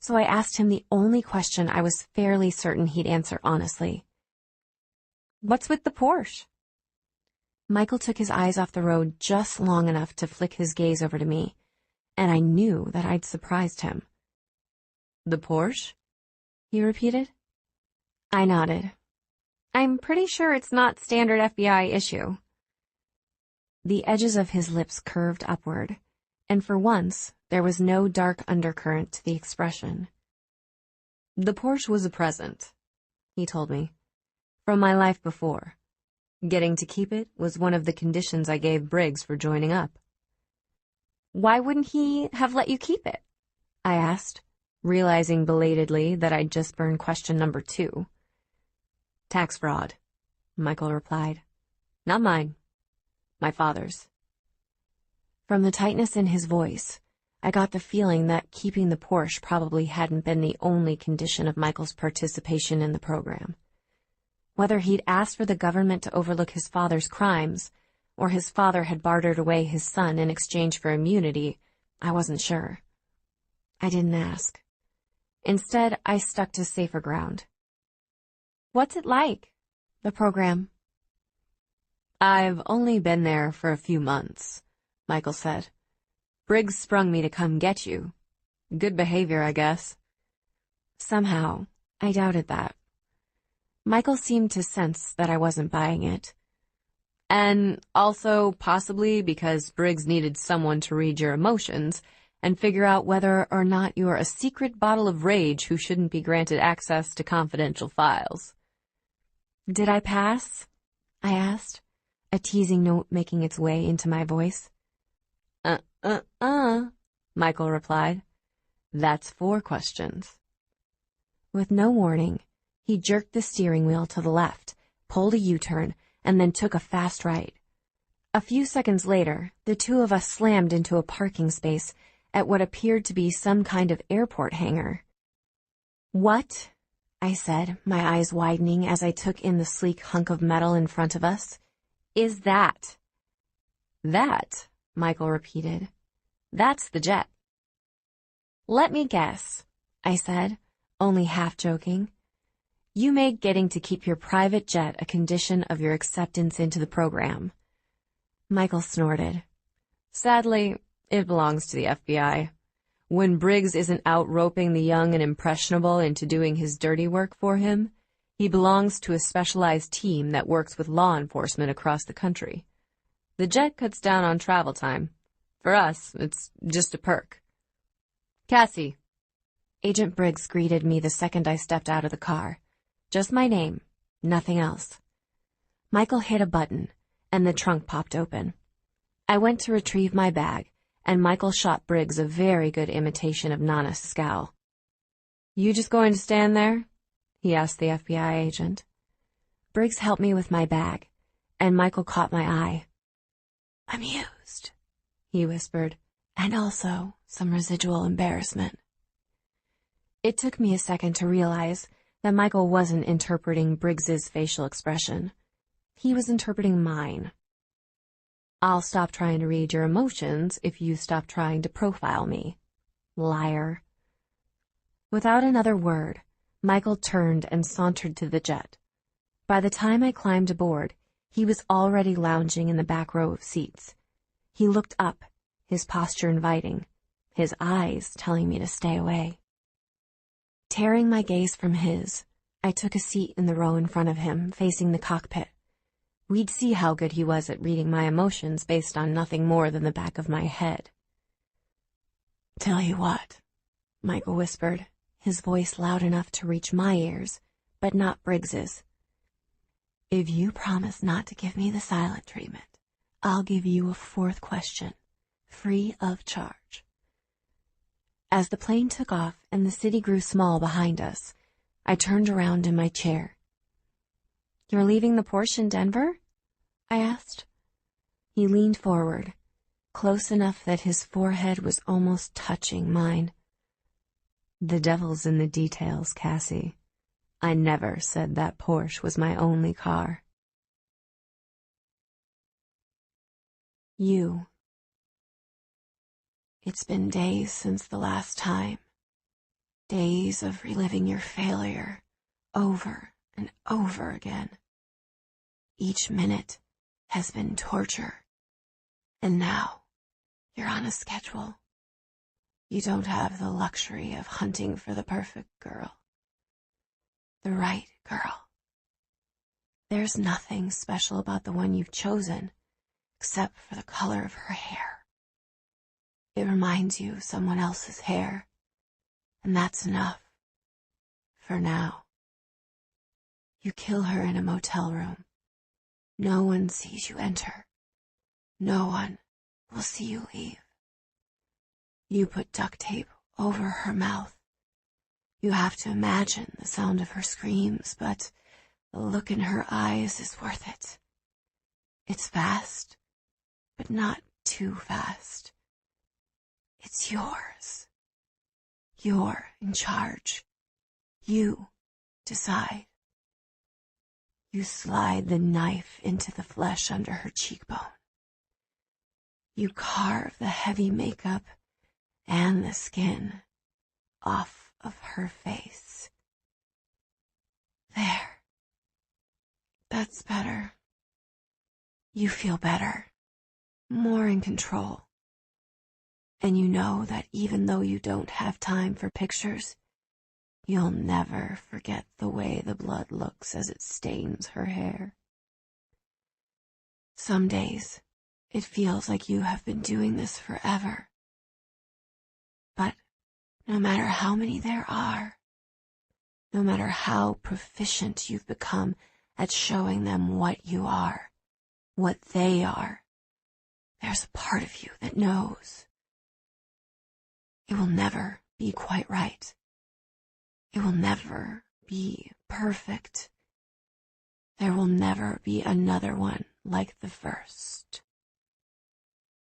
so I asked him the only question I was fairly certain he'd answer honestly. "What's with the Porsche?" Michael took his eyes off the road just long enough to flick his gaze over to me, and I knew that I'd surprised him. "The Porsche?" he repeated. I nodded. "I'm pretty sure it's not standard FBI issue." The edges of his lips curved upward, and for once, there was no dark undercurrent to the expression. "The Porsche was a present," he told me, "from my life before. Getting to keep it was one of the conditions I gave Briggs for joining up." "Why wouldn't he have let you keep it?" I asked, realizing belatedly that I'd just burned question number 2. "Tax fraud," Michael replied. "Not mine. My father's." From the tightness in his voice, I got the feeling that keeping the Porsche probably hadn't been the only condition of Michael's participation in the program. Whether he'd asked for the government to overlook his father's crimes, or his father had bartered away his son in exchange for immunity, I wasn't sure. I didn't ask. Instead, I stuck to safer ground. "What's it like, the program?" "I've only been there for a few months," Michael said. "Briggs sprung me to come get you. Good behavior, I guess." Somehow, I doubted that. Michael seemed to sense that I wasn't buying it. "And also possibly because Briggs needed someone to read your emotions and figure out whether or not you're a secret bottle of rage who shouldn't be granted access to confidential files." "Did I pass?" I asked, a teasing note making its way into my voice. Michael replied. "That's 4 questions." With no warning, he jerked the steering wheel to the left, pulled a U-turn, and then took a fast right. A few seconds later, the two of us slammed into a parking space at what appeared to be some kind of airport hangar. "What?" I said, my eyes widening as I took in the sleek hunk of metal in front of us. "Is that?" "That," Michael repeated. "That's the jet." "Let me guess," I said, only half joking. "You made getting to keep your private jet a condition of your acceptance into the program." Michael snorted. "Sadly, it belongs to the FBI. When Briggs isn't out roping the young and impressionable into doing his dirty work for him, he belongs to a specialized team that works with law enforcement across the country. The jet cuts down on travel time. For us, it's just a perk." "Cassie." Agent Briggs greeted me the second I stepped out of the car. Just my name, nothing else. Michael hit a button, and the trunk popped open. I went to retrieve my bag, and Michael shot Briggs a very good imitation of Nana's scowl. "You just going to stand there?" he asked the FBI agent. Briggs helped me with my bag, and Michael caught my eye. "Amused," he whispered, "and also some residual embarrassment." It took me a second to realize that Michael wasn't interpreting Briggs's facial expression. He was interpreting mine. "I'll stop trying to read your emotions if you stop trying to profile me. Liar." Without another word, Michael turned and sauntered to the jet. By the time I climbed aboard, he was already lounging in the back row of seats. He looked up, his posture inviting, his eyes telling me to stay away. Tearing my gaze from his, I took a seat in the row in front of him, facing the cockpit. We'd see how good he was at reading my emotions based on nothing more than the back of my head. "Tell you what," Michael whispered, his voice loud enough to reach my ears, but not Briggs's. "If you promise not to give me the silent treatment, I'll give you a 4th question, free of charge." As the plane took off and the city grew small behind us, I turned around in my chair. "You're leaving the Porsche in Denver?" I asked. He leaned forward, close enough that his forehead was almost touching mine. "The devil's in the details, Cassie. I never said that Porsche was my only car." You. It's been days since the last time. Days of reliving your failure over and over again. Each minute has been torture. And now you're on a schedule. You don't have the luxury of hunting for the perfect girl. The right girl. There's nothing special about the one you've chosen, except for the color of her hair. It reminds you of someone else's hair, and that's enough. For now. You kill her in a motel room. No one sees you enter. No one will see you leave. You put duct tape over her mouth. You have to imagine the sound of her screams, but the look in her eyes is worth it. It's fast, but not too fast. It's yours. You're in charge. You decide. You slide the knife into the flesh under her cheekbone. You carve the heavy makeup and the skin off of her face. There. That's better. You feel better, more in control. And you know that even though you don't have time for pictures, you'll never forget the way the blood looks as it stains her hair. Some days, it feels like you have been doing this forever. But no matter how many there are, no matter how proficient you've become at showing them what you are, what they are, there's a part of you that knows. It will never be quite right. It will never be perfect. There will never be another one like the first.